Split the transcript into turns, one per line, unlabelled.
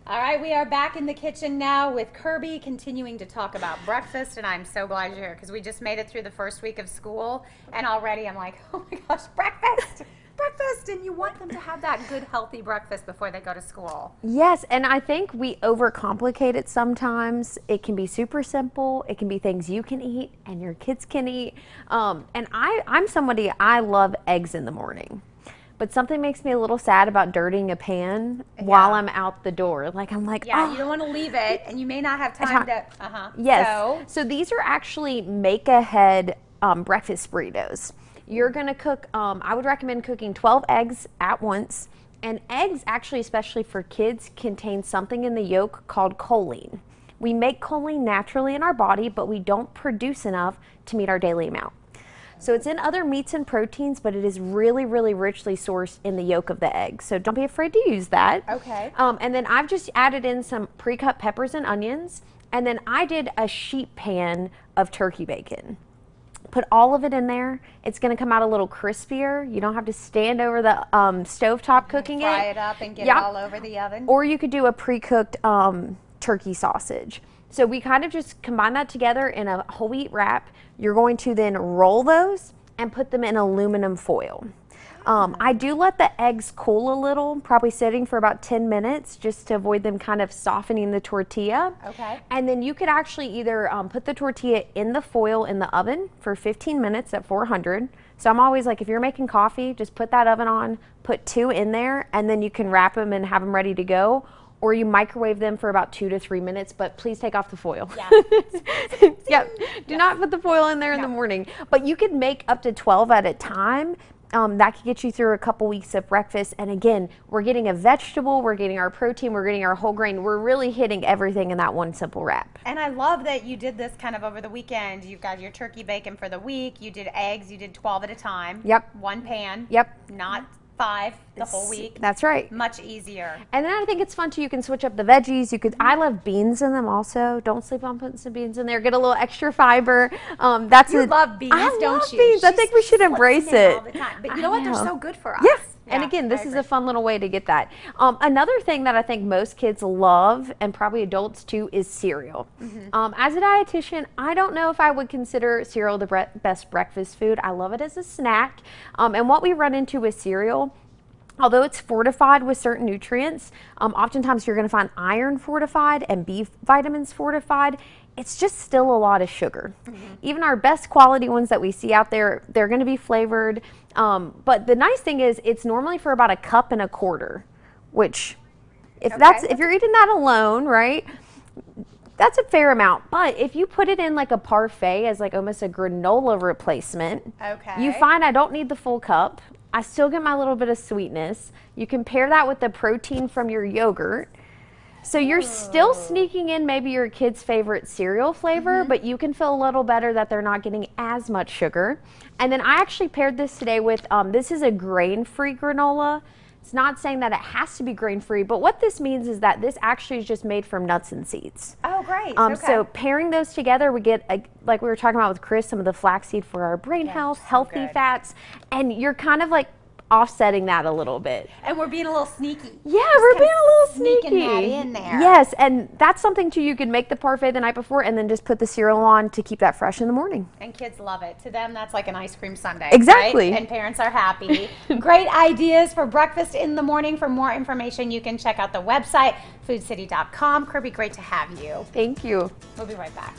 All right, we are back in the kitchen now with Kirby continuing to talk about breakfast, and I'm so glad you're here because we just made it through the first week of school, and already I'm like, oh my gosh, breakfast, breakfast, and you want them to have that good, healthy breakfast before they go to school.
Yes, and I think we overcomplicate it sometimes. It can be super simple. It can be things you can eat and your kids can eat. And I'm somebody, I love eggs in the morning. But something makes me a little sad about dirtying a pan while I'm out the door. I'm like,
yeah,
oh.
you don't want to leave it, and you may not have time to,
Yes. So these are actually make-ahead breakfast burritos. You're going to cook, I would recommend cooking 12 eggs at once. And eggs, actually, especially for kids, contain something in the yolk called choline. We make choline naturally in our body, but we don't produce enough to meet our daily amount. So it's in other meats and proteins, but it is really, really richly sourced in the yolk of the egg. So don't be afraid to use that.
Okay.
And then I've just added in some pre-cut peppers and onions. And then I did a sheet pan of turkey bacon. Put all of it in there. It's going to come out a little crispier. You don't have to stand over the stovetop cooking it.
Fry it up and get it all over the oven.
Or you could do a pre-cooked turkey sausage. So we kind of just combine that together in a whole wheat wrap. You're going to then roll those and put them in aluminum foil. I do let the eggs cool a little, probably sitting for about 10 minutes just to avoid them kind of softening the tortilla.
Okay.
And then you could actually either put the tortilla in the foil in the oven for 15 minutes at 400. So I'm always like, if you're making coffee, just put that oven on, put 2 in there, and then you can wrap them and have them ready to go. Or you microwave them for about 2 to 3 minutes, but please take off the foil.
Yeah.
Yep. Do not put the foil in there in the morning. But you could make up to 12 at a time. That could get you through a couple weeks of breakfast. And again, we're getting a vegetable, we're getting our protein, we're getting our whole grain. We're really hitting everything in that one simple wrap.
And I love that you did this kind of over the weekend. You've got your turkey bacon for the week. You did eggs. You did 12 at a time.
Yep.
One pan.
Yep.
Not 5 the whole week.
That's right.
Much easier.
And then I think it's fun too. You can switch up the veggies. You could. I love beans in them also. Don't sleep on putting some beans in there. Get a little extra fiber.
You love beans,
I
don't
love
you?
beans. I think we should embrace it.
All the time. But you know what? They're so good for us.
Yes.
Yeah,
And again, this
I
is
agree.
a fun little way to get that. Another thing that I think most kids love, and probably adults too, is cereal. As a dietitian, I don't know if I would consider cereal the best breakfast food. I love it as a snack. And what we run into with cereal, although it's fortified with certain nutrients, oftentimes you're going to find iron fortified and B vitamins fortified. It's just still a lot of sugar. Even our best quality ones that we see out there, they're going to be flavored. But the nice thing is it's normally for about 1.25 cups, which if you're eating that alone, right? That's a fair amount. But if you put it in like a parfait as like almost a granola replacement, you find I don't need the full cup. I still get my little bit of sweetness. You can pair that with the protein from your yogurt. So you're still sneaking in maybe your kid's favorite cereal flavor, but you can feel a little better that they're not getting as much sugar. And then I actually paired this today with, this is a grain-free granola. It's not saying that it has to be grain-free, but what this means is that this actually is just made from nuts and seeds.
Oh, great.
So pairing those together, we get, like we were talking about with Chris, some of the flaxseed for our brain health, healthy fats, and you're kind of like offsetting that a little bit.
And we're being a little sneaky.
Yeah, we're being a little sneaky.
Sneaking that in there.
Yes, and that's something too. You could make the parfait the night before and then just put the cereal on to keep that fresh in the morning.
And kids love it. To them, that's like an ice cream sundae.
Exactly.
Right? And parents are happy. Great ideas for breakfast in the morning. For more information, you can check out the website, foodcity.com. Kirby, great to have you.
Thank you.
We'll be right back.